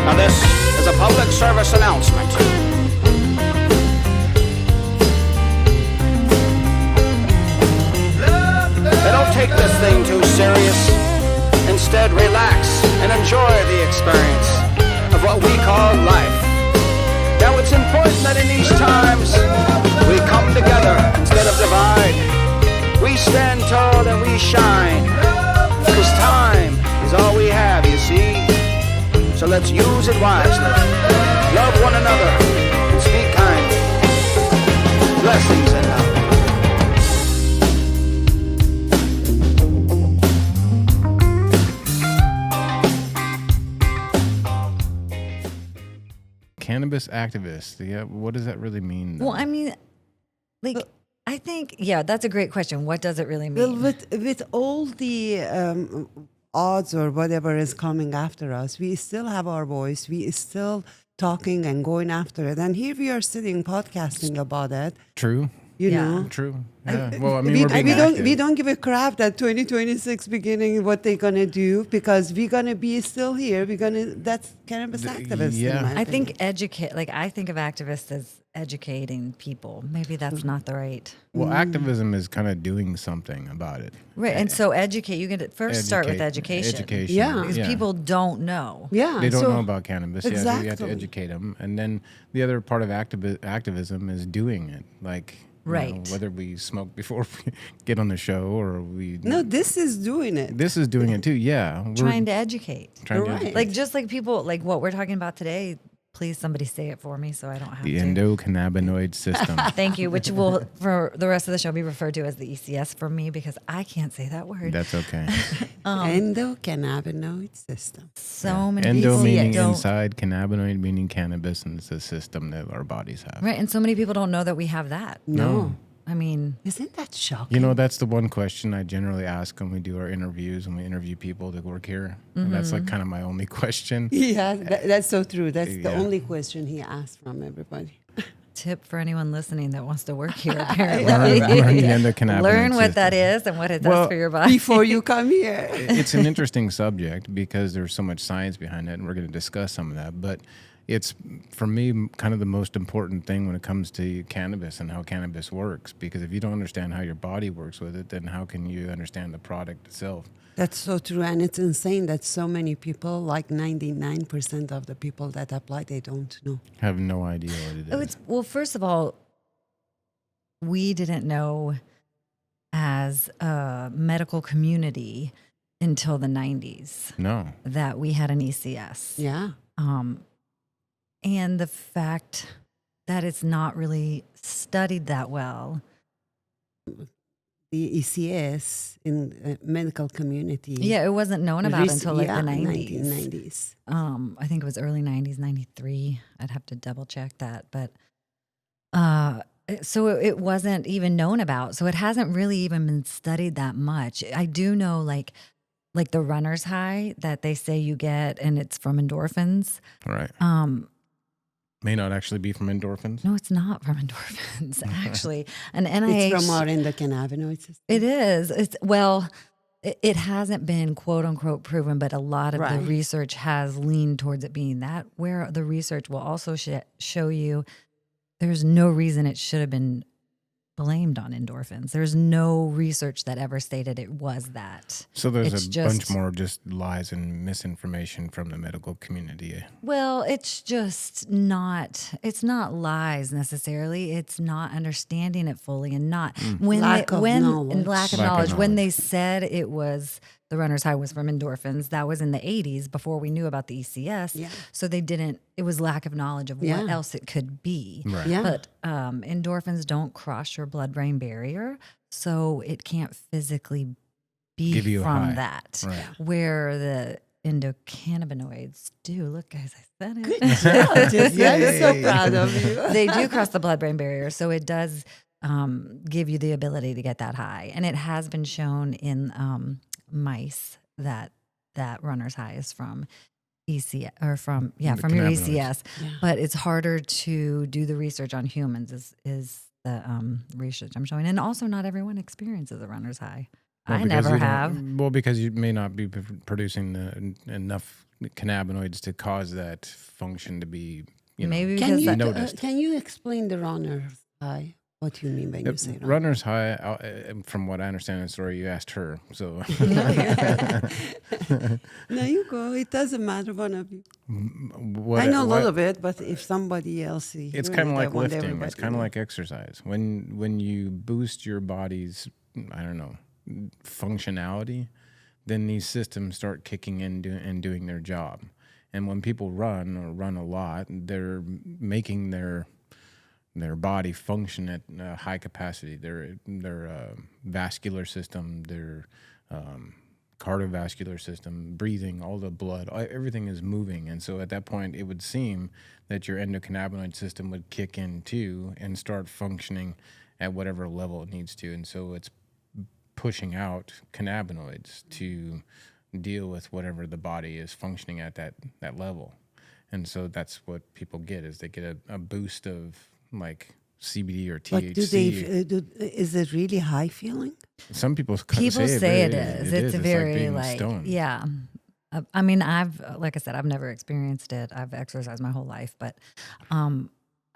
Now this is a public service announcement. Don't take this thing too serious. Instead, relax and enjoy the experience of what we call life. Now it's important that in these times we come together instead of divide. We stand tall and we shine, because time is all we have, you see. So let's use it wisely. Love one another and speak kindly. Blessings and love. Cannabis activist. Yeah, what does that really mean? Well, I mean, like, I think, yeah, that's a great question. What does it really mean? Well, with all the odds or whatever is coming after us, we still have our voice. We still talking and going after it. And here we are sitting podcasting about it. True. You Yeah. know. True. Yeah. Well, I mean, we're being we active. don't give a crap that 2026 beginning what they're gonna do, because we're gonna be still here. That's cannabis activists. yeah. In my I opinion. think I think of activists as educating people. Maybe that's not the right. Well, activism is kind of doing something about it. Right. And so educate, you get first start with education. Education. Yeah. Because people don't know. Yeah, They don't so- know about cannabis. Yeah, so you have to Exactly. educate them. And then the other part of activism is doing it. Like, you know, Right. whether we smoke before we get on the show or we... No, this is doing it. This is doing it too, yeah. We're Trying to educate. trying to Right. educate. Like just like people, like what we're talking about today, please somebody say it for me so I don't have The to. endocannabinoid system. Thank you, which will for the rest of the show be referred to as the ECS for me because I can't say that word. That's okay. Endocannabinoid system. So many Endo people meaning don't. inside, cannabinoid meaning cannabis, and it's a system that our bodies have. Right, and so many people don't know that we have that. No. I mean, Isn't that shocking? You know, that's the one question I generally ask when we do our interviews, when we interview people that work here. And that's like kind of my only question. Yeah, that's so true. That's the Yeah. only question he asked from everybody. tip for anyone listening that wants to work here. Apparently, Learn the endocannabinoid learn what system. that is and what it does Well, for your body. Before you come here. It's an interesting subject because there's so much science behind it, and we're going to discuss some of that. But it's, for me, kind of the most important thing when it comes to cannabis and how cannabis works. Because if you don't understand how your body works with it, then how can you understand the product itself? That's so true. And it's insane that so many people, like 99% of the people that apply, they don't know. Have no idea what it is. Oh, well, first of all, we didn't know as a medical community until the 90s No. that we had an ECS. Yeah. And the fact that it's not really studied that well. The ECS in the medical community. Yeah, it wasn't known about until like the 90s. 1990s. I think it was early 90s, 93. I'd have to double check that. But so it wasn't even known about. So it hasn't really even been studied that much. I do know like the runner's high that they say you get, and it's from endorphins. Right. May not actually be from endorphins. No, it's not from endorphins, actually. And NIH, It's from our endocannabinoid system. it is. It hasn't been quote unquote proven, but a lot of the Right. research has leaned towards it being that. Where the research will also show you there's no reason it should have been blamed on endorphins. There's no research that ever stated it was that. So there's It's a bunch just- more just lies and misinformation from the medical community. Well, it's just not. It's not lies necessarily. It's not understanding it fully and not when Lack of knowledge. and lack of Lack of knowledge. When knowledge. they said it was the runner's high was from endorphins, that was in the 80s before we knew about the ECS. Yeah. So they didn't. It was lack of knowledge of Yeah. what else it could be. Right. Yeah. But endorphins don't cross your blood-brain barrier, so it can't physically be Give you a from high. that. Right. Where the endocannabinoids do. Look, guys, I said it. Yeah, I'm so proud of you. They do cross the blood-brain barrier, so it does give you the ability to get that high. And it has been shown in mice that runner's high is from ECS or from your cannabinoids. ECS. Yeah. But it's harder to do the research on humans is the research I'm showing. And also not everyone experiences a runner's high. I because never you don't- have. Well, because you may not be producing enough cannabinoids to cause that function to be, Maybe Can because you noticed. can you explain the runner's high? What do you mean when you say runner? Runner's high, from what I understand in the story, you asked her. So No, you go. It doesn't matter, one of you. what, I know a what- little bit, but if somebody else, It's kind of like lifting. It's kind of like exercise. When you boost your body's, I don't know, functionality, then these systems start kicking in and doing their job. And when people run or run a lot, they're making their body function at high capacity. Their vascular system, their cardiovascular system, breathing, all the blood, everything is moving. And so at that point, it would seem that your endocannabinoid system would kick in too and start functioning at whatever level it needs to. And so it's pushing out cannabinoids to deal with whatever the body is functioning at that level. And so that's what people get, is they get a boost of like CBD or THC. But is it really high feeling? Some people say it is. It's very being like stoned. yeah. I mean, like I said, I've never experienced it. I've exercised my whole life, but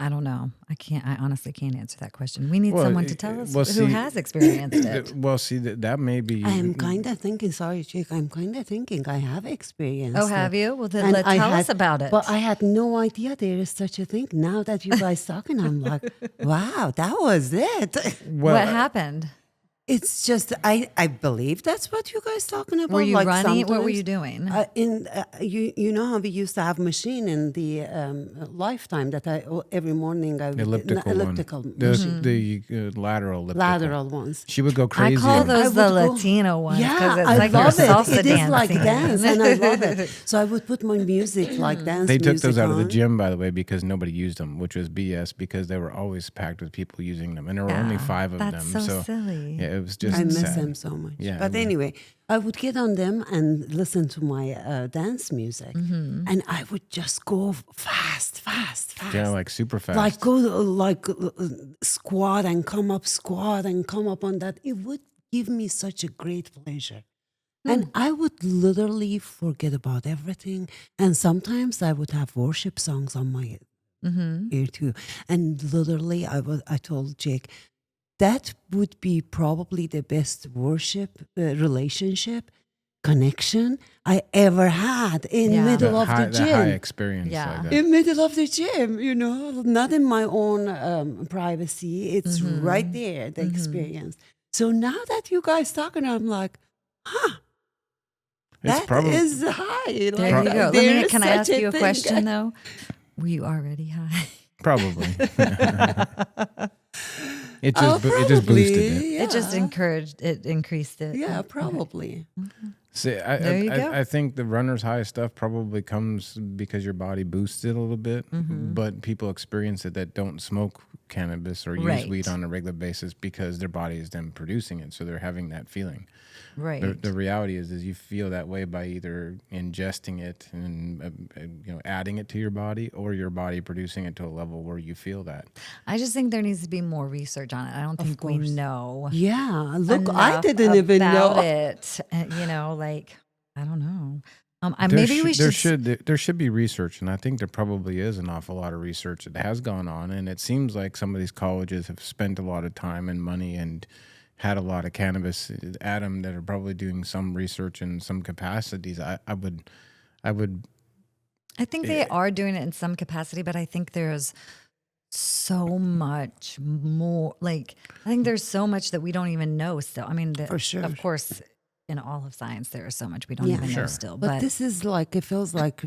I don't know. I honestly can't answer that question. We need someone to tell us who has experienced it. Well, see, that may be. I'm kind of thinking, sorry, Jake, I'm kind of thinking I have experienced Oh, have it. you? Well, then And let's tell us about it. But I had no idea there is such a thing. Now that you guys talking, I'm like, wow, that was it. What happened? It's just, I believe that's what you guys talking about. Were you like running? What were sometimes- you doing? You know how we used to have machine in the Lifetime that every morning I elliptical one. machine. The lateral elliptical. Lateral ones. She would go I crazy. call on it. those the would go- Latino ones. 'cause Yeah, it's I like you're love it. salsa It is like dancing. dance, and I love it. So I would put my music like dance. They took music those out of the on. gym, by the way, because nobody used them, which was BS, because they were always packed with people using them, and there were only 5 of That's them. so silly. Yeah, it was just I miss sad. them so much. Yeah, But anyway, I would get on them and listen to my dance music, and I would just go fast. Yeah, like super fast. Like go squat and come up on that. It would give me such a great pleasure. And I would literally forget about everything. And sometimes I would have worship songs on my ear too. And literally I told Jake, that would be probably the best worship relationship connection I ever had in Yeah. middle of the that high gym. experience. Yeah. Like that. In middle of the gym, not in my own privacy. It's right there, the experience. So now that you guys talking, I'm like, It's that probably is high. There you go. there is Can I such ask a you a thing. question though? Were you already high? probably. It Oh, just boosted it. yeah. It just increased it. Yeah, probably. See, There you go. I think the runner's high stuff probably comes because your body boosts it a little bit, but people experience it that don't smoke cannabis or use Right. weed on a regular basis because their body is then producing it, so they're having that feeling. Right. The reality is you feel that way by either ingesting it and adding it to your body, or your body producing it to a level where you feel that. I just think there needs to be more research on it. I don't think we know. Yeah, look, I enough didn't even know. about it. Like I don't know. There should be research, and I think there probably is an awful lot of research that has gone on, and it seems like some of these colleges have spent a lot of time and money and had a lot of cannabis at them that are probably doing some research in some capacities. I think they are doing it in some capacity, but I think there's so much more. Like I think there's so much that we don't even know still. I mean, For sure. Of course, in all of science, there is so much we don't even know still. But this is like, it feels like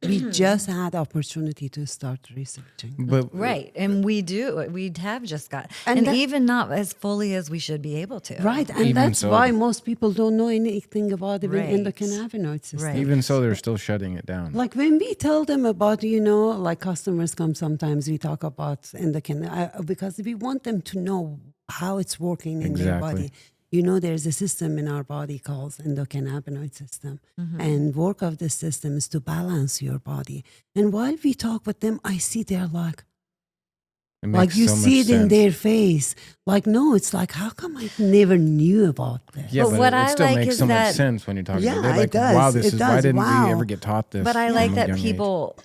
we just had opportunity to start researching. but right, and we have just got, And and that- even not as fully as we should be able to. Right, and Even that's so- why most people don't know anything about even Right. endocannabinoid system. Right. even so, they're still shutting it down. Like when we tell them about, like customers come sometimes, we talk about because we want them to know how it's working in their Exactly. body. There's a system in our body called endocannabinoid system. And work of this system is to balance your body. And while we talk with them, I see they're like, It Like makes you so see much it in sense. their face. Like, no, it's like, how come I never knew about this? Yeah, But but what it I still like makes is so much that- sense when you're talking Yeah, about it. They're it like, does. wow, this It is why does. didn't we Wow. ever get taught this? But I from like a that young age? people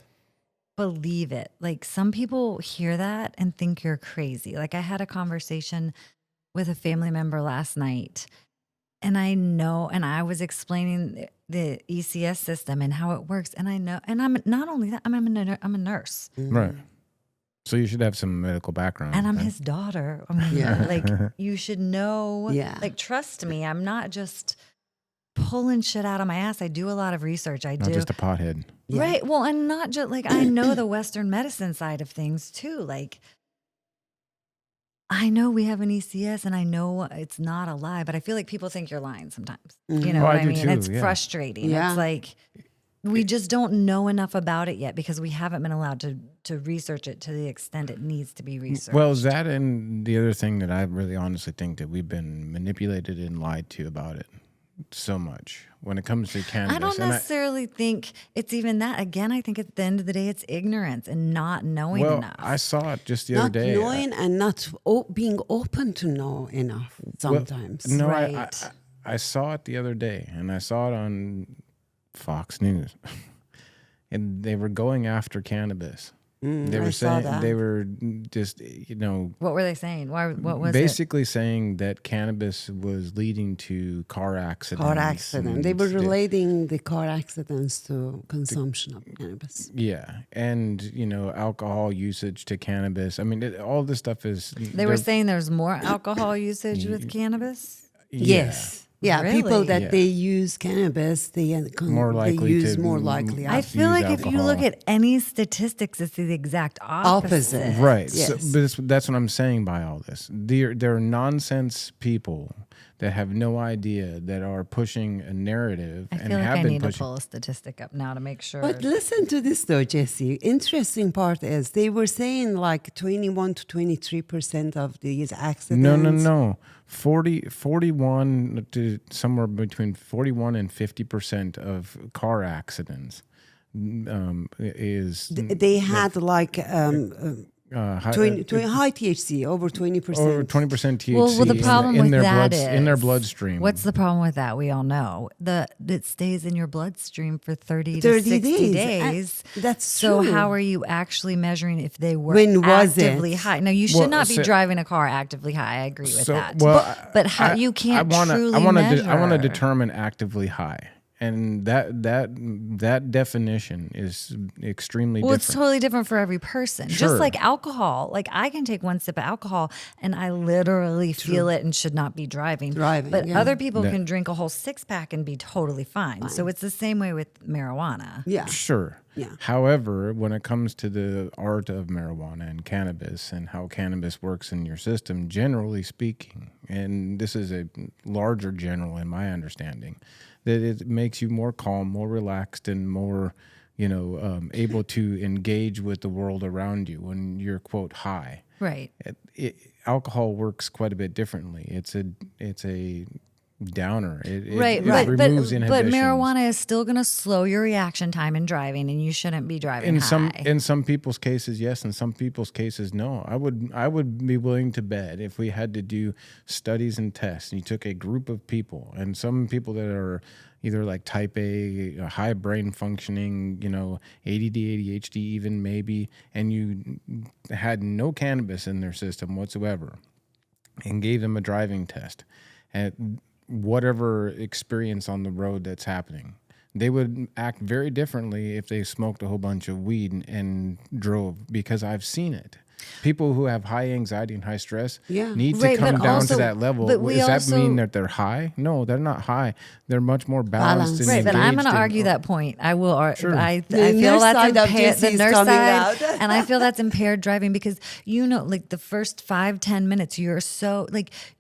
believe it. Like some people hear that and think you're crazy. Like I had a conversation with a family member last night, and I was explaining the ECS system and how it works. And I know, and I'm not only that, I'm a nurse, Right. So you should have some medical background. and I'm right? his daughter. I mean, Yeah. like you should know. Yeah. Like trust me, I'm not just pulling shit out of my ass. I do a lot of research. I Not do. just a pothead. Yeah. Right. Well, and not just like I know the Western medicine side of things too. Like I know we have an ECS and I know it's not a lie, but I feel like people think you're lying sometimes. You know Oh, what I I do mean? too, It's yeah. frustrating. Yeah. It's like we just don't know enough about it yet because we haven't been allowed to research it to the extent it needs to be researched. Well, that and the other thing that I really honestly think that we've been manipulated and lied to about it so much when it comes to cannabis. I don't And necessarily think it's even that. Again, I think at the end of the day, it's ignorance and not knowing well, enough. I saw it just the other Not day. knowing and not being open to know enough sometimes. No, Right. I saw it the other day, and I saw it on Fox News, and they were going after cannabis. They I were saw saying that. they were just What were they saying? Why? What was it? basically saying that cannabis was leading to car accidents. Car accident. They were and relating the car accidents to consumption of cannabis. yeah, and alcohol usage to cannabis. I mean, all this stuff is. They were saying there's more alcohol usage with cannabis. Yes. Yeah, people Really? that Yeah. they use cannabis, they More likely they use to more likely. I use feel like if you look alcohol. at any statistics, it's the exact opposite. Opposite. Right. Yes. So, but that's what I'm saying by all this. There are nonsense people that have no idea that are pushing a narrative I and feel like have I been need to pushing. pull a statistic up now to make sure. But listen to this though, Jesse. Interesting part is they were saying like 21 to 23% of these accidents. No. 41 to somewhere between 41 and 50% of car accidents is They had like high, 20 high THC, over 20%. over 20% THC well, the problem in with their that in their is- bloodstream. What's the problem with that? We all know it stays in your bloodstream for 30 30 to 60 days. days. That's So true. how are you actually measuring if they were When was actively it? high? No, you should Well, not be so- driving a car actively high. I agree with that. Well, but how you can't truly measure. I want to determine actively high, and that definition is extremely Well, it's different. totally different for every person. Sure. Just like alcohol. Like I can take one sip of alcohol and I literally feel it and should not be driving. But yeah. other people can drink a whole 6-pack and be totally fine. So it's the same way with marijuana. Yeah. Sure. Yeah. However, when it comes to the art of marijuana and cannabis and how cannabis works in your system, generally speaking, and this is a larger general in my understanding, that it makes you more calm, more relaxed, and more, able to engage with the world around you when you're, quote, high. Right. Alcohol works quite a bit differently. It's a downer. It Right. removes But inhibitions. marijuana is still going to slow your reaction time in driving and you shouldn't be driving high. In some people's cases, yes. In some people's cases, no. I would be willing to bet if we had to do studies and tests, and you took a group of people, and some people that are either like type A, high brain functioning, ADD, ADHD, even maybe, and you had no cannabis in their system whatsoever, and gave them a driving test, and whatever experience on the road that's happening, they would act very differently if they smoked a whole bunch of weed and drove, because I've seen it. People who have high anxiety and high stress Yeah. need to Right, come but down also- to that level. but we Does that also- mean that they're high? No, they're not high. They're much more balanced. And Right, but I'm going engaged to in- argue that point. I will. Sure. I The feel nurse that's side of impaired. JC The is nurse coming side, out. and I feel that's impaired driving because like the first 5-10 minutes,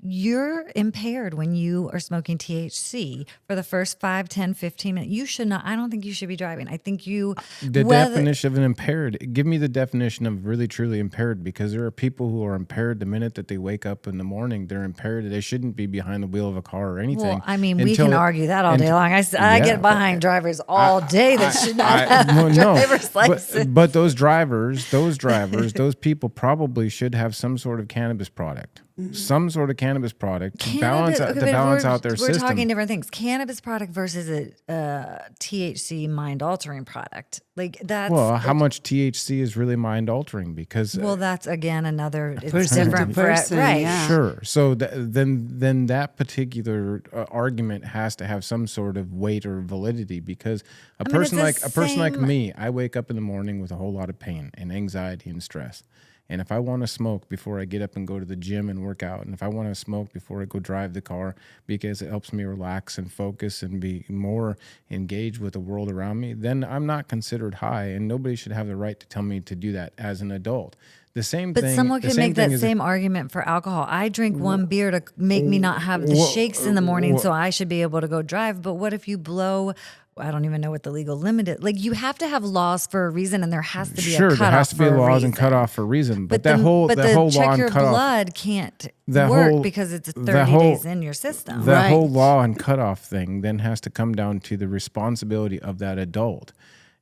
you're impaired when you are smoking THC for the first 5-10-15 minutes. You should not. I don't think you should be driving. I think you. The definition of an impaired. Give me the definition of really truly impaired. impaired, because there are people who are impaired the minute that they wake up in the morning. They're impaired. They shouldn't be behind the wheel of a car or anything. Well, I mean, we can argue that all day long. I get behind drivers all day that should not have a driver's license. But those drivers, those people probably should have some sort of cannabis product. Some sort of cannabis product to balance out their system. We're talking different things. Cannabis product versus a THC mind altering product. Like that's how much THC is really mind altering? Because that's again another it's person different to person, right? yeah. Sure. So then that particular argument has to have some sort of weight or validity, because a person like me, I wake up in the morning with a whole lot of pain and anxiety and stress. And if I want to smoke before I get up and go to the gym and work out, and if I want to smoke before I go drive the car because it helps me relax and focus and be more engaged with the world around me, then I'm not considered high, and nobody should have the right to tell me to do that as an adult. The same thing. But someone can make that same argument for alcohol. I drink one beer to make me not have the shakes in the morning, so I should be able to go drive. But what if you blow? I don't even know what the legal limit is. Like, you have to have laws for a reason, and there has to be a cutoff. There has to be laws and cutoff for a reason. But that whole law check and your cutoff, blood can't work because it's 30 days in your system. That whole law and cutoff thing then has to come down to the responsibility of that adult.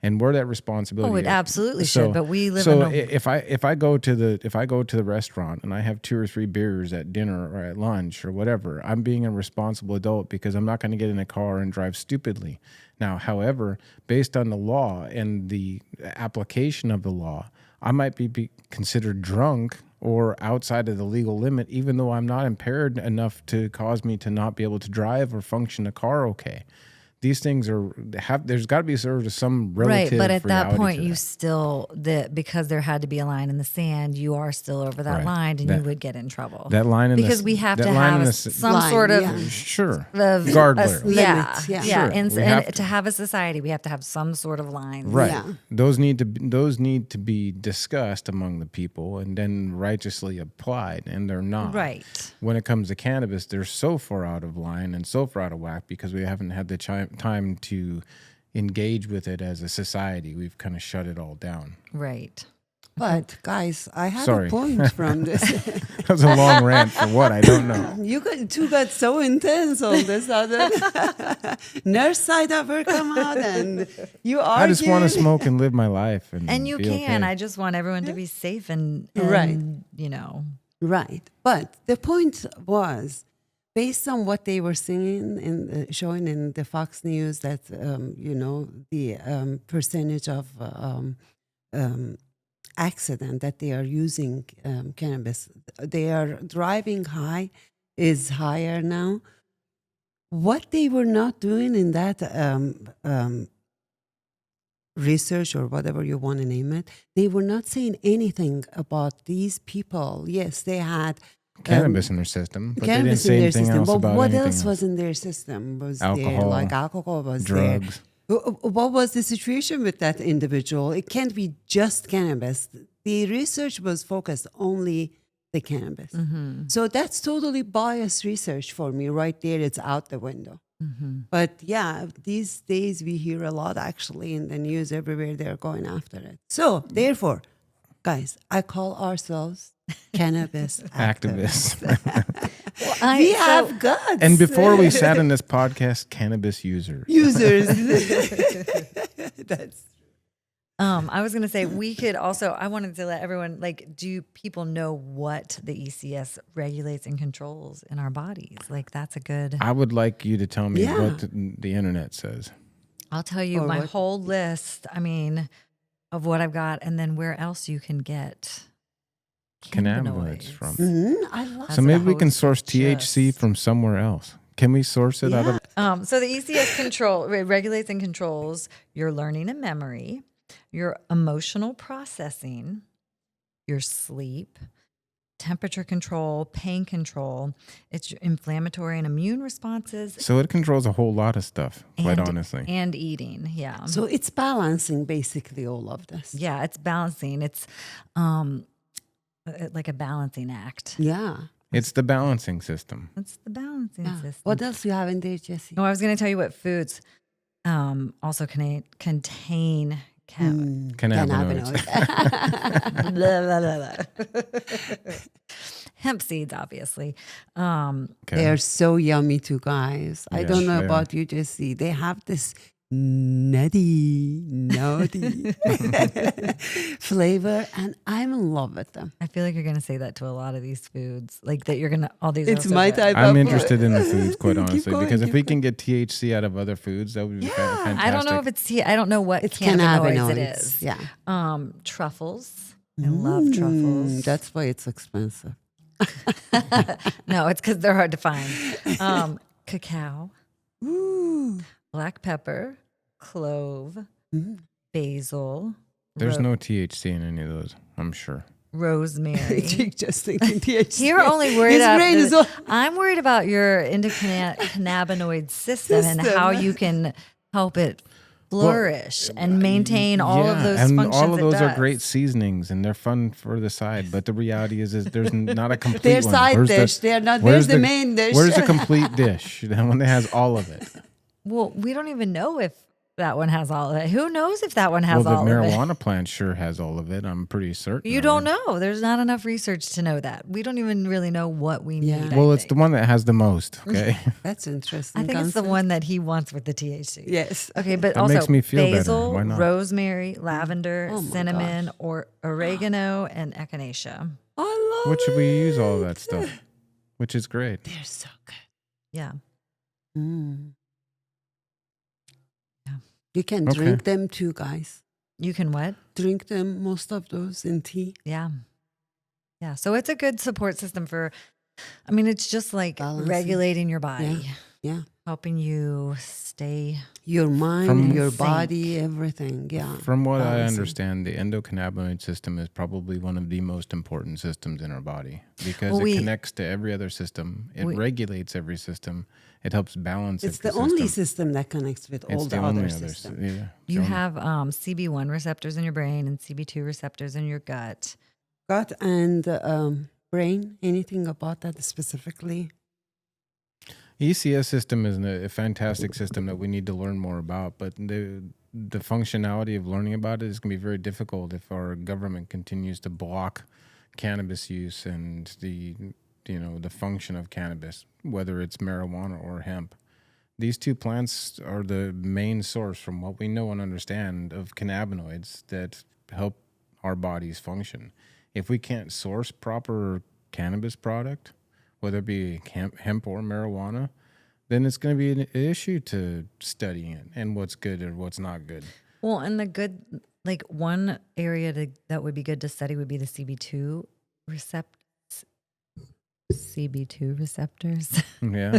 And where that responsibility it is. absolutely should. But we live in a if I go to the restaurant and I have 2 or 3 beers at dinner or at lunch or whatever, I'm being a responsible adult, because I'm not going to get in a car and drive stupidly. Now, however, based on the law and the application of the law, I might be considered drunk or outside of the legal limit, even though I'm not impaired enough to cause me to not be able to drive or function a car okay. These things there's got to be sort of some relative right, but at that reality point, to you that. still because there had to be a line in the sand, you are still over that line, and you would get in trouble. That line in because we have to have some sort of guardrail. Yeah, and to have a society, we have to have some sort of line. Right. Yeah. Those need to be discussed among the people and then righteously applied, and they're not. Right. When it comes to cannabis, they're so far out of line and so far out of whack because we haven't had the time to engage with it as a society. We've kind of shut it all down. Right. But guys, I have a point from this. That was a long rant for what? I don't know. You two got so intense all of a sudden. Nurse side of her come out, and you argue. I just want to smoke and live my life, and you be can. okay. I just want everyone to be safe and right. You know. Right. But the point was, based on what they were seeing and showing in the Fox News, that the percentage of accident that they are using cannabis, they are driving high is higher now. What they were not doing in that research, or whatever you want to name it, they were not saying anything about these people. Yes, they had cannabis in their system, but they didn't cannabis say in their anything system. else But about what anything else else. was in their system? Was Alcohol, there like alcohol was drugs. there? What was the situation with that individual? It can't be just cannabis. The research was focused only the cannabis. Mm-hmm. So that's totally biased research for me. Right there, it's out the window. Mm-hmm. But yeah, these days we hear a lot actually in the news everywhere. They're going after it. So therefore, guys, I call ourselves cannabis activists. We have guts. And before we sat in this podcast, cannabis users. That's I was going to say we could also, I wanted to let everyone, do people know what the ECS regulates and controls in our bodies? That's a good. I would like you to tell me what the internet says. I'll tell you my whole list, of what I've got, and then where else you can get cannabinoids from. I love So maybe we can source THC from somewhere else. Can we source it out of? So the ECS regulates and controls your learning and memory, your emotional processing, your sleep, temperature control, pain control. It's your inflammatory and immune responses. So it controls a whole lot of stuff, quite honestly. And eating, yeah. So it's balancing basically all of this. Yeah, it's balancing. It's like a balancing act. Yeah. It's the balancing system. It's the balancing system. What else do you have in there, Jessie? Oh, I was going to tell you what foods also contain Cannabinoids. blah, blah, blah, blah. Hemp seeds, obviously. Okay. They're so yummy too, guys. I don't Yes, know they about you, Jesse. They have this nutty flavor, and I'm in love with them. I feel like you're going to say that to a lot of these foods, like that you're going to, all these It's are so my good. type I'm of interested in the foods, quite Keep honestly, going, because if keep we can get THC out of other foods, that would be fantastic. I don't know if it's, I don't know what It's cannabinoids it cannabinoids. is. Yeah. Truffles. I love truffles. That's why it's expensive. No, it's because they're hard to find. Cacao, Ooh. black pepper, clove, basil. There's no THC in any of those, I'm sure. Rosemary. Just thinking THC. You're only worried His about. brain is all- I'm worried about your endocannabinoid system and how you can help it flourish and maintain all of those and functions. all of those it are does. great seasonings and they're fun for the side. But the reality is there's not a complete They're one. side Where's dish. They're not. There's the main dish. Where's the complete dish? The one that has all of it. Well, we don't even know if that one has all of it. Who knows if that one has Well, all the of it? marijuana plant sure has all of it. I'm pretty certain. You of don't it. know. There's not enough research to know that. We don't even really know what we Yeah. need. Well, I it's the think. one that has the most. Okay. That's interesting. I think it's the concept. one that he wants with the THC. Yes. Okay, but That also makes me feel better. basil, Why not? rosemary, lavender, Oh my cinnamon, or oregano, and echinacea. I love Which we use all of it. that stuff, which is great. They're so good. Yeah. Mm. Yeah. You can Okay. drink them too, guys. You can what? Drink them, most of those in tea. Yeah. Yeah. So it's a good support system for, I mean, it's just like Balancing. regulating your body, Yeah. helping you stay. Your mind, From- your Sync. body, everything. Yeah. From what I Balancing. understand, the endocannabinoid system is probably one of the most important systems in our body because Well, it we- connects to every other system. It regulates every system. It helps balance It's every the only system. system that connects with all It's the the only other other. systems. Yeah. You the only- have CB1 receptors in your brain and CB2 receptors in your gut. Gut and brain, anything about that specifically? ECS system is a fantastic system that we need to learn more about, but the functionality of learning about it is going to be very difficult if our government continues to block cannabis use and the function of cannabis, whether it's marijuana or hemp. These two plants are the main source, from what we know and understand, of cannabinoids that help our bodies function. If we can't source proper cannabis product, whether it be hemp or marijuana, then it's going to be an issue to studying it and what's good or what's not good. Well, and the good, like one area that would be good to study would be the CB2 receptors. Yeah.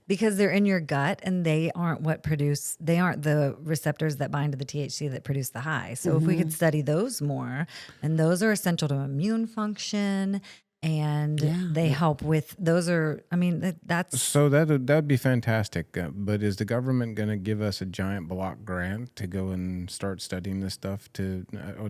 Because they're in your gut and they aren't the receptors that bind to the THC that produce the high. So if we could study those more, and those are essential to immune function, and they help with, that's So that'd be fantastic. But is the government going to give us a giant block grant to go and start studying this stuff?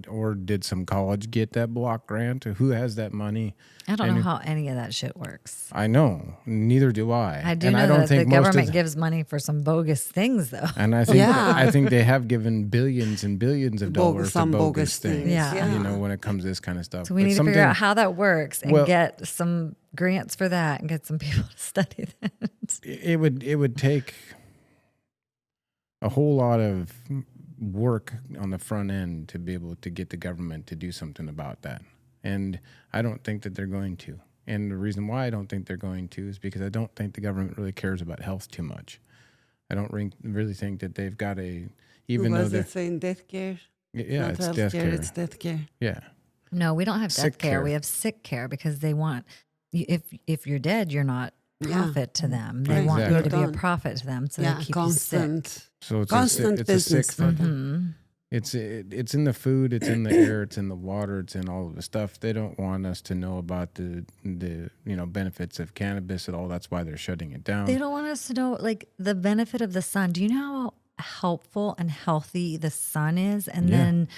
Or did some college get that block grant? Who has that money? I don't know how any of that shit works. I know. Neither do I. I do And know don't that the think most of government gives money for some bogus things, though. And I think Yeah. I think they have given billions and billions of dollars to some bogus bogus things. things. Yeah. You know, when it comes to this kind of stuff. So we But need to figure something- out how that works and get some grants for that and get some people to study that. it would take a whole lot of work on the front end to be able to get the government to do something about that. And I don't think that they're going to. And the reason why I don't think they're going to is because I don't think the government really cares about health too much. I don't really think that they've got even Who though was they're it saying death care? yeah, Not it's health death care, care. it's death care. Yeah. No, we don't have Sick death care. care. We have sick care because they want, if you're dead, you're not profit to them. They Right. want you to Exactly. be a Done. profit to them. So Yeah, they keep constant. So it's Constant a sick business for thing. them. It's in the food, it's in the air, it's in the water, it's in all of the stuff. They don't want us to know about the benefits of cannabis at all. That's why they're shutting it down. They don't want us to know like the benefit of the sun. Do you know how helpful and healthy the sun is? And Yeah. then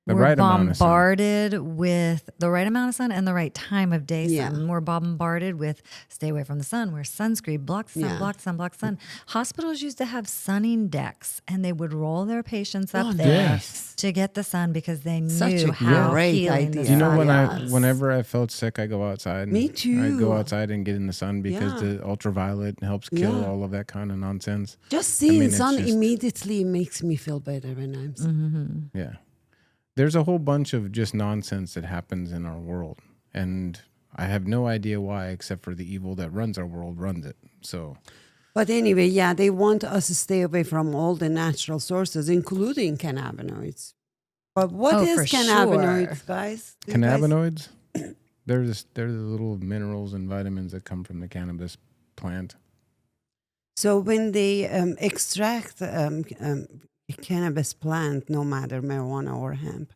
The we're right amount of sun. bombarded with the right amount of sun and the right time of day Yeah. sun. We're bombarded with stay away from the sun, wear sunscreen, block sun, Yeah. block sun, block sun. Hospitals used to have sunning decks, and they would roll their patients up Oh, there yes. to get the sun because they Such knew a how great healing the idea. You know, sun when was. whenever I felt sick, I go outside. Me I too. go outside and get in the sun because Yeah. the ultraviolet helps kill Yeah. all of that kind of nonsense. Just seeing mean, it's sun just- immediately makes me feel better when I'm sick. Yeah. There's a whole bunch of just nonsense that happens in our world. And I have no idea why, except for the evil that runs our world runs it. So, But anyway, yeah, they want us to stay away from all the natural sources, including cannabinoids. But what Oh, is for cannabinoids, sure. guys? Do you guys- cannabinoids, they're the little minerals and vitamins that come from the cannabis plant. So when they extract cannabis plant, no matter marijuana or hemp,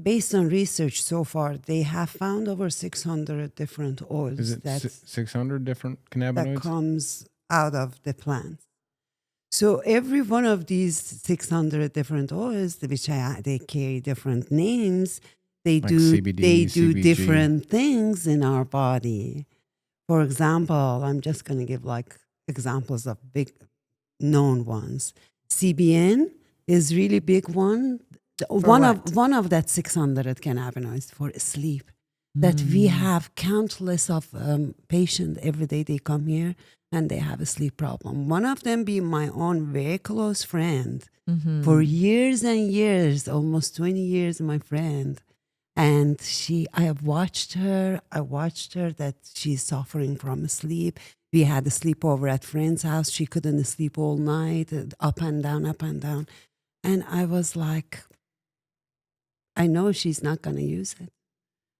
based on research so far, they have found over 600 different oils Is it that 600 different that cannabinoids? comes out of the plant. So every one of these 600 different oils, which they carry different names, they Like do CBD, they do CBG. different things in our body. For example, I'm just going to give like examples of big known ones. CBN is really big one. One of that 600 cannabinoids for sleep. That we have countless of patients every day. They come here and they have a sleep problem. One of them being my own very close friend for years and years, almost 20 years, my friend. And I have watched her. I watched her that she's suffering from sleep. We had a sleepover at friend's house. She couldn't sleep all night, up and down, up and down. And I was like, I know she's not going to use it.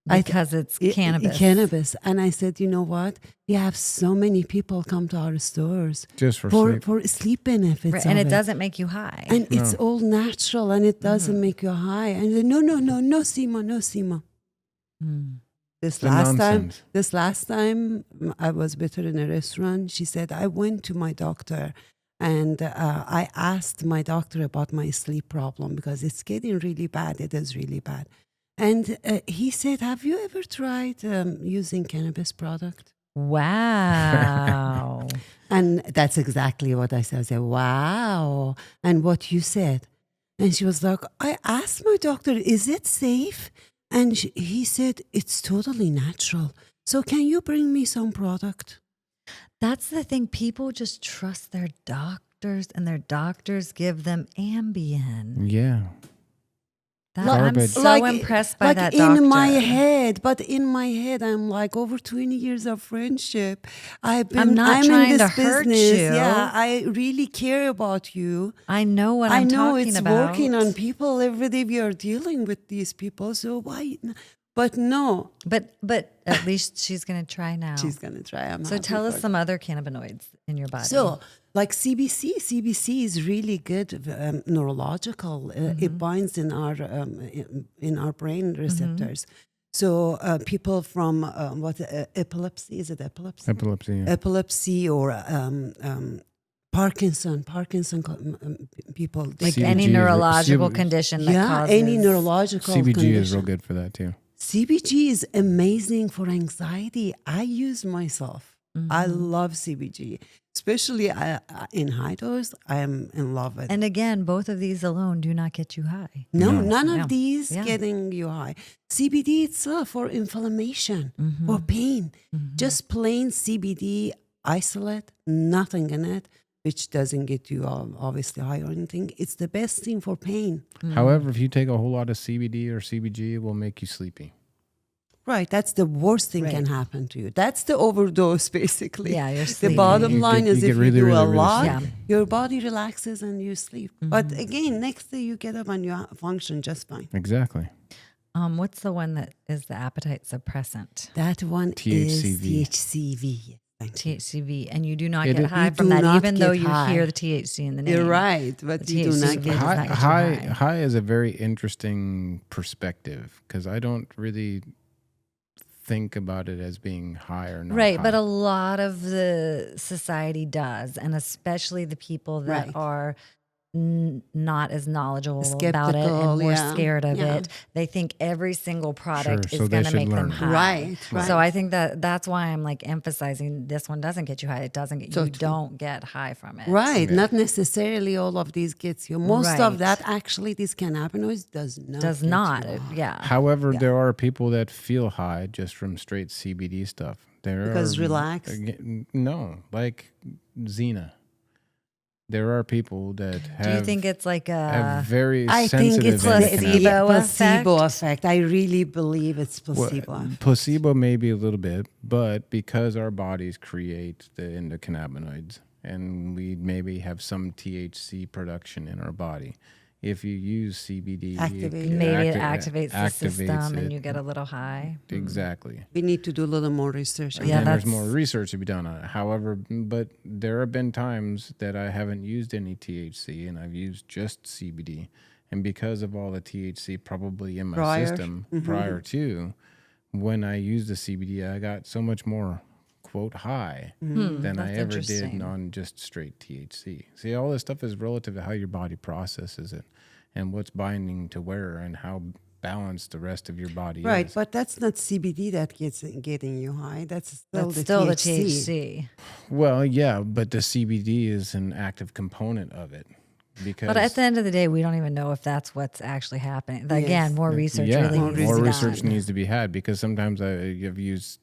Because it's cannabis. Cannabis. And I said, you know what? We have so many people come to our stores Just for sleep. for sleep benefits. Right, and of it doesn't make you high. And it's all natural and it doesn't make you high. And they, no, Sima, no, Sima. This The last time I was with her in a restaurant, she said, I went to my doctor and I asked my doctor about my sleep problem because it's getting really bad. It is really bad. And he said, have you ever tried using cannabis product? Wow. And that's exactly what I said. I said, wow. And what you said. And she was like, I asked my doctor, is it safe? And he said, it's totally natural. So can you bring me some product? That's the thing. People just trust their doctors, and their doctors give them Ambien. Yeah. I'm Garbage. so impressed by that doctor. in my head, I'm like over 20 years of friendship. I'm not in trying this to hurt business. you. Yeah, I really care about you. I know what I'm I know talking it's about. working on people every day. We are dealing with these people. So why? But no, But at least she's going to try now. she's gonna try. So tell us some other cannabinoids in your body. So, like CBC is really good neurological. It binds in our brain receptors. So people from epilepsy, is it epilepsy? Epilepsy. Yeah. Epilepsy or Parkinson people. like CBG any is- neurological CB condition that Yeah, causes any neurological CBG condition. is real good for that too. CBG is amazing for anxiety. I use myself. I love CBG, especially in high dose. I am in love with it. And again, both of these alone do not get you high. No, No. none No. of these Yeah. getting you high. CBD itself for inflammation or pain. Just plain CBD isolate, nothing in it, which doesn't get you obviously high or anything. It's the best thing for pain. However, if you take a whole lot of CBD or CBG, it will make you sleepy. Right, that's the worst thing can happen to you. That's the overdose, basically. Yeah, you're The sleepy. bottom line is you if get really, you do really, a really lot, sleepy. your body relaxes and you sleep. But again, next day you get up and you function just fine. Exactly. What's the one that is the appetite suppressant? That one THCV. is THCV. Thank you. THCV, and you do not It get is- high You from do that, not even though get you high. hear the THC in the name. You're right, but The you do not THCV get does High, not get you high, high. high is a very interesting perspective because I don't really think about it as being high or not. Right, high. but a lot of the society does, and especially the people that Right. are not as knowledgeable about it Skeptical, and more yeah. scared of Yeah. it. They think every single product Sure, so is they going to should make them learn. high. Right. So I think that's why I'm like emphasizing this one doesn't get you high. It doesn't get you Totally. don't get high from it. Right. Not necessarily all of these gets you. Most of Right. that actually, these cannabinoids does not. Does get not. you high. Yeah. However, there are people that feel high just from straight CBD stuff. Because relaxed? No, like Xena. There are people that have. Do you think it's like have a very I think sensitive it's placebo placebo effect? effect. I really believe it's placebo Well, effect. placebo maybe a little bit, but because our bodies create the endocannabinoids and we maybe have some THC production in our body, if you use CBD, Activate it. maybe it acti- activates the system and it. you get a little high? Exactly. We need to do a little more research. on Yeah, And that. there's that's- more research to be done on it. However, but there have been times that I haven't used any THC and I've used just CBD. And because of all the THC probably in my Prior. system prior to, when I used the CBD, I got so much more, quote, high than I that's ever interesting. did on just straight THC. See, all this stuff is relative to how your body processes it and what's binding to where and how balanced the rest of your body Right, is. but that's not CBD that gets getting you high. That's still, That's the, still THC. the THC. Well, yeah, but the CBD is an active component of it because But at the end of the day, we don't even know if that's what's actually happening. Again, Yes. more research yeah, really needs more to be research done. needs to be had because sometimes I've used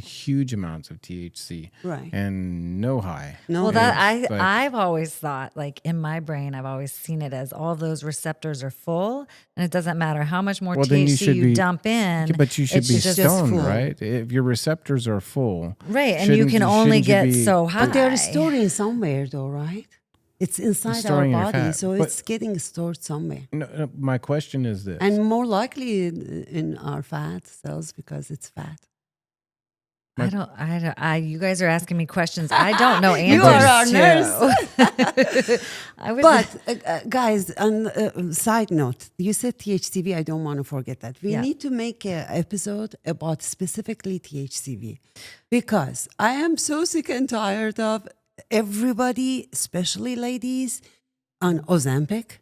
huge amounts of THC Right. and no high. No. Well, that It's like- I've always thought, like in my brain, I've always seen it as all those receptors are full, and it doesn't matter how much more Well, then you THC should you be- dump in. Yeah, but you should it's be just stoned, full. right? If your receptors are full, right, and you shouldn't can only shouldn't you get be- so high. But they're storing somewhere, though, right? It's inside our storing your body, fat, so but- it's getting stored somewhere. No, my question is this: And more likely in our fat cells because it's fat. You guys are asking me questions. I don't know answers You are our to. nurse. I would, But guys, on side note, you said THCV. I don't want to forget that. We Yeah. need to make an episode about specifically THCV because I am so sick and tired of everybody, especially ladies, on Ozempic.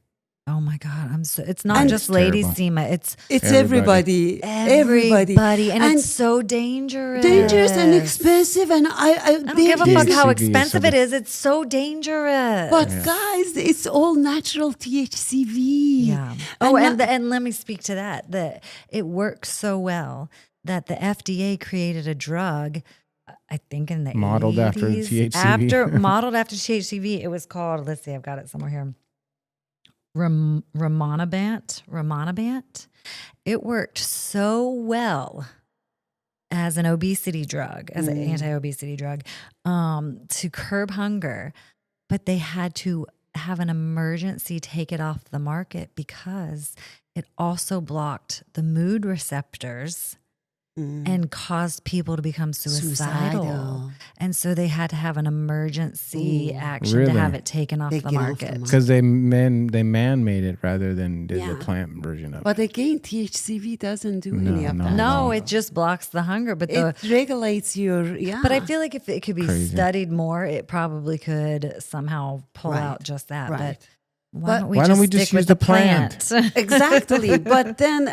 oh my God, it's not And- just ladies, Terrible. Sima. It's It's Everybody. everybody, and it's so dangerous. dangerous and expensive. And I don't give a fuck how THCV is expensive so it is. It's so dangerous. But guys, it's all natural THCV. Yeah. Oh, and let me speak to that. That it works so well that the FDA created a drug. I think in the Modeled 80s, after THCV. modeled after THCV. It was called. Let's see. I've got it somewhere here. Ramonabant. It worked so well as an obesity drug, as an anti-obesity drug, to curb hunger, but they had to have an emergency take it off the market because it also blocked the mood receptors and caused people to become suicidal. And so they had to have an emergency action to have Really? it taken off Take the it off the market. market. because they man-made it rather than did the Yeah. plant version of it. But again, THCV doesn't do No, any of no, that. No, it just blocks the hunger. But It regulates your, but I feel like if it could be Crazy. studied more, it probably could somehow pull Right. out just that. Right. But why But don't we why just don't we stick just with use the the plant? plant? Exactly. But then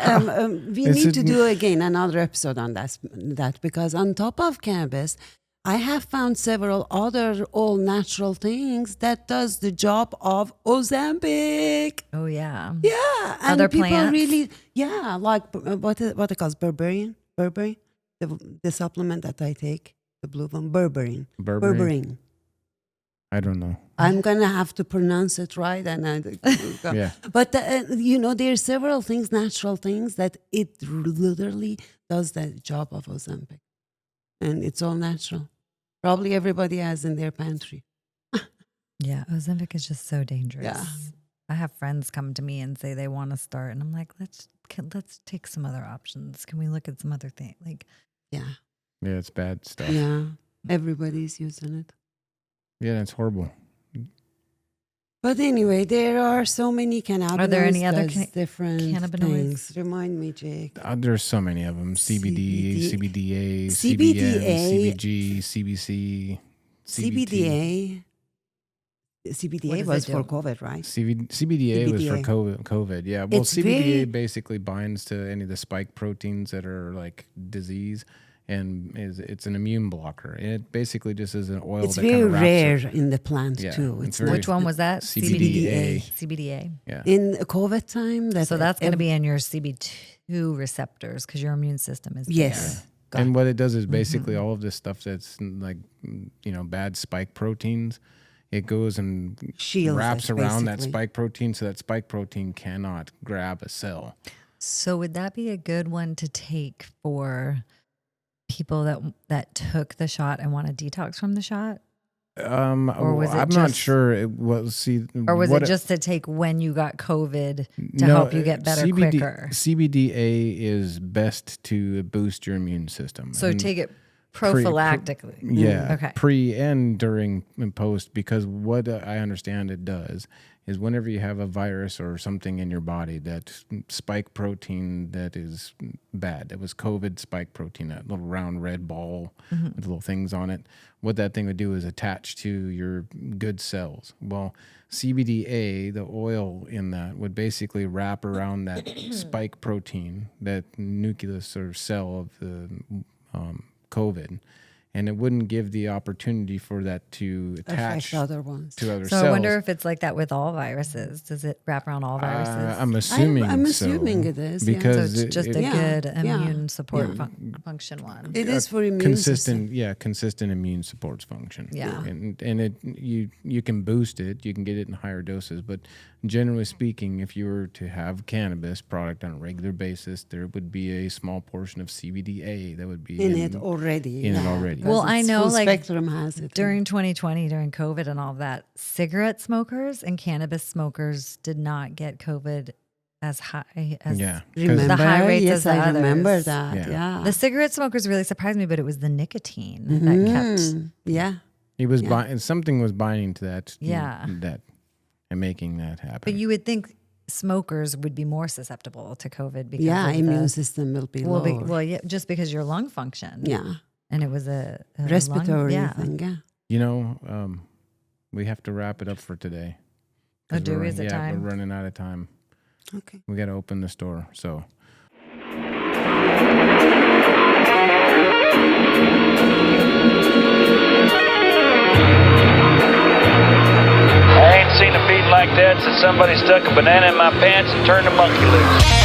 we Is need it- to do again another episode on that because on top of cannabis, I have found several other all natural things that does the job of Ozempic. Oh yeah. Yeah, and Other people plants? really, what it calls berberine, the supplement that I take, the blue one, berberine. Berberine? I don't know. I'm gonna have to pronounce it right, and Yeah. But there are several things, natural things that it literally does the job of Ozempic, and it's all natural. Probably everybody has in their pantry. Yeah. Ozempic is just so dangerous. Yeah. I have friends come to me and say they want to start, and I'm like, let's take some other options. Can we look at some other thing? Like, Yeah, Yeah, it's bad stuff. yeah. Everybody's using it. Yeah, it's horrible. But anyway, there are so many cannabinoids. Are there any other that's different cannabinoids? things? Remind me, Jake. There's so many of them. CBD, CBDA, CBDA, CBN, CBG, CBC, CBT. CBDA CBDA does was it for do? COVID, right? CBDA was for COVID. Yeah. Well, It's CBDA very- basically binds to any of the spike proteins that are like disease, and it's an immune blocker. And it basically just is an oil It's that very kind of wraps rare it. in the plant Yeah, too. it's It's very- not Which one was that? CBDA. CBDA. Yeah. in COVID time. That So that's going to be in your CB2 receptors because your immune system is yes. Got And what it does is Mm-hmm. basically all of this stuff that's like, bad spike proteins, it goes and Shields wraps it, around that basically. spike protein, so that spike protein cannot grab a cell. So would that be a good one to take for people that took the shot and want to detox from the shot? Or was it I'm not just- sure. It was Or was what it just to take when you got COVID to No, help you get better quicker? CBDA is best to boost your immune system. So And take it prophylactically. yeah, Okay. pre and during and post, because what I understand it does is whenever you have a virus or something in your body, that spike protein that is bad, that was COVID spike protein, that little round red ball with little things on it, what that thing would do is attach to your good cells. Well, CBDA, the oil in that, would basically wrap around that spike protein, that nucleus or cell of the COVID, and it wouldn't give the opportunity for that to attach affect other ones. to other So cells. I wonder if it's like that with all viruses. Does it wrap around all viruses? I'm assuming I'm so, assuming it is, yeah. so because it's just a Yeah, good yeah, immune support function one. It is for immune consistent system. consistent immune supports function. Yeah. and it you can boost it, you can get it in higher doses, but generally speaking, if you were to have cannabis product on a regular basis, there would be a small portion of CBDA that would be In it already. in it already. because Well, I it's know, full like, spectrum has it. During 2020, during COVID and all that, cigarette smokers and cannabis did not get COVID as high as Yeah. remember? the high rates yes, as the I remember others. that. Yeah. Yeah. The cigarette smokers really surprised me, but it was the nicotine that kept. Yeah. He was something was binding to that. Yeah. That and making that happen. But you would think smokers would be more susceptible to COVID because Yeah, of immune the, system will be well, lower. yeah, just because your lung function. Yeah. And it was a Respiratory lung, yeah. thing, yeah. We have to wrap it up for today. Oh, 'Cause do we? Is it time? We're running out of time. Okay. We got to open the store. So I ain't seen a beat like that since somebody stuck a banana in my pants and turned the monkey loose.